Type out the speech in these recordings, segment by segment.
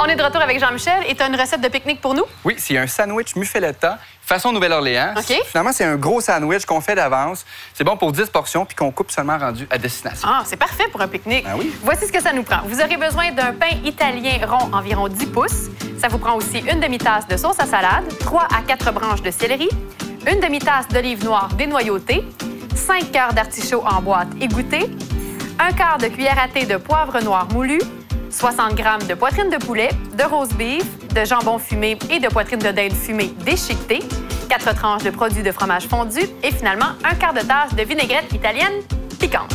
On est de retour avec Jean-Michel et tu as une recette de pique-nique pour nous? Oui, c'est un sandwich muffaletta façon Nouvelle-Orléans. OK. Finalement, c'est un gros sandwich qu'on fait d'avance. C'est bon pour 10 portions puis qu'on coupe seulement rendu à destination. Ah, c'est parfait pour un pique-nique. Ben oui. Voici ce que ça nous prend. Vous aurez besoin d'un pain italien rond environ 10 pouces. Ça vous prend aussi une demi-tasse de sauce à salade, 3 à 4 branches de céleri, une demi-tasse d'olive noire dénoyautée, 5 cœurs d'artichaut en boîte égouttée, un quart de cuillère à thé de poivre noir moulu, 60 g de poitrine de poulet, de roast beef, de jambon fumé et de poitrine de dinde fumée déchiquetée, 4 tranches de produits de fromage fondu et finalement un quart de tasse de vinaigrette italienne piquante.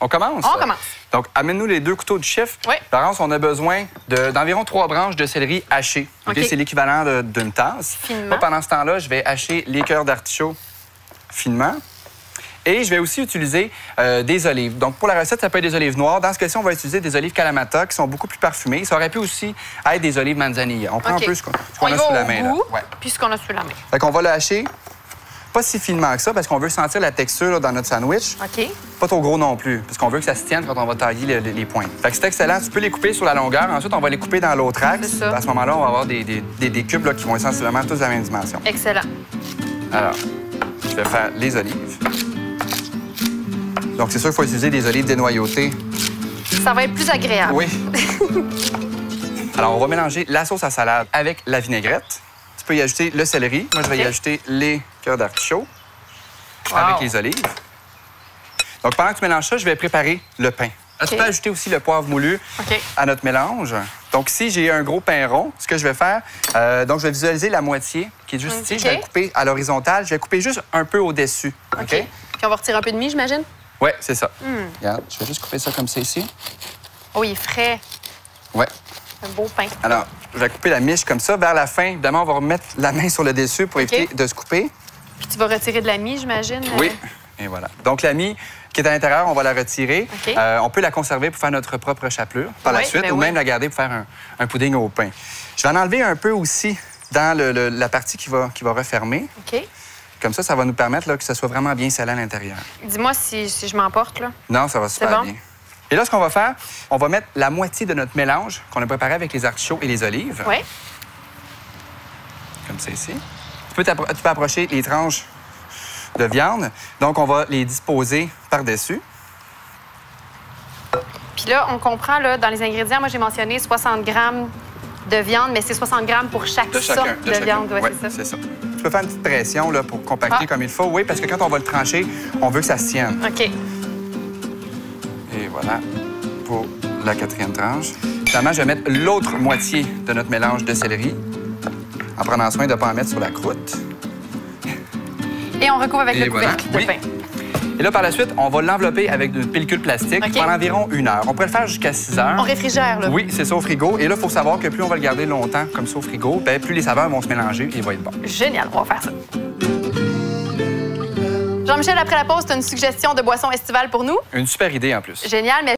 On commence? On commence. Donc, amène-nous les 2 couteaux de chef. Oui. Par contre, on a besoin d'environ 3 branches de céleri hachées. OK. C'est l'équivalent d'une tasse. Finement. Moi, pendant ce temps-là, je vais hacher les cœurs d'artichaut finement. Et je vais aussi utiliser des olives. Donc, pour la recette, ça peut être des olives noires. Dans ce cas-ci, on va utiliser des olives Kalamata qui sont beaucoup plus parfumées. Ça aurait pu aussi être des olives manzanilla. On prend OK. un peu ce qu'on On y a va sous la au main. Là. goût, Ouais. puis ce qu'on a sous la main. Fait qu'on va le hacher pas si finement que ça parce qu'on veut sentir la texture là, dans notre sandwich. OK. Pas trop gros non plus, parce qu'on veut que ça se tienne quand on va tailler les points. Fait que c'est excellent. Tu peux les couper sur la longueur. Ensuite, on va les couper dans l'autre axe. C'est ça. À ce moment-là, on va avoir des cubes là, qui vont être sensiblement tous de la même dimension. Excellent. Alors, je vais faire les olives. Donc, c'est sûr qu'il faut utiliser des olives dénoyautées. Ça va être plus agréable. Oui. Alors, on va mélanger la sauce à salade avec la vinaigrette. Tu peux y ajouter le céleri. Moi, je vais y OK. ajouter les cœurs d'artichaut Wow. avec les olives. Donc, pendant que tu mélanges ça, je vais préparer le pain. Là, tu OK. peux ajouter aussi le poivre moulu OK. à notre mélange. Donc, ici, j'ai un gros pain rond. Ce que je vais faire, donc, je vais visualiser la moitié qui est juste ici. OK. Je vais le couper à l'horizontale. Je vais couper juste un peu au-dessus. OK. Puis on va retirer un peu de mie, j'imagine? Oui, c'est ça. Regarde, je vais juste couper ça comme ça ici. Oh, il est frais. Ouais. Un beau pain. Alors, je vais couper la miche comme ça. Vers la fin, évidemment, on va remettre la main sur le dessus pour éviter de se couper. Puis tu vas retirer de la mie, j'imagine? Oui. Et voilà. Donc, la mie qui est à l'intérieur, on va la retirer. OK. On peut la conserver pour faire notre propre chapelure par la Oui, suite ben ou oui. même la garder pour faire un pudding au pain. Je vais en enlever un peu aussi dans la partie qui va refermer. OK. Comme ça va nous permettre là, que ça soit vraiment bien salé à l'intérieur. Dis-moi si je m'emporte, là. Non, ça va super bon? bien. Et là, ce qu'on va faire, on va mettre la moitié de notre mélange qu'on a préparé avec les artichauts et les olives. Oui. Comme ça ici. Tu peux approcher les tranches de viande. Donc, on va les disposer par-dessus. Puis là, on comprend, là, dans les ingrédients, moi, j'ai mentionné 60 g de viande, mais c'est 60 g pour chaque sorte de viande. Oui, Ouais, c'est ça. c'est ça. Tu peux faire une petite pression là, pour compacter Ah. comme il faut. Oui, parce que quand on va le trancher, on veut que ça se tienne. OK. Et voilà pour la 4e tranche. Finalement, je vais mettre l'autre moitié de notre mélange de céleri en prenant soin de ne pas en mettre sur la croûte. Et on recouvre avec Et le voilà. couvercle de Oui. pain. Et là, par la suite, on va l'envelopper avec une pellicule plastique OK. pendant environ 1 heure. On pourrait le faire jusqu'à 6 heures. On réfrigère, là. Oui, c'est ça au frigo. Et là, il faut savoir que plus on va le garder longtemps comme ça au frigo, bien, plus les saveurs vont se mélanger et il va être bon. Génial, on va faire ça. Jean-Michel, après la pause, tu as une suggestion de boisson estivale pour nous? Une super idée en plus. Génial, mais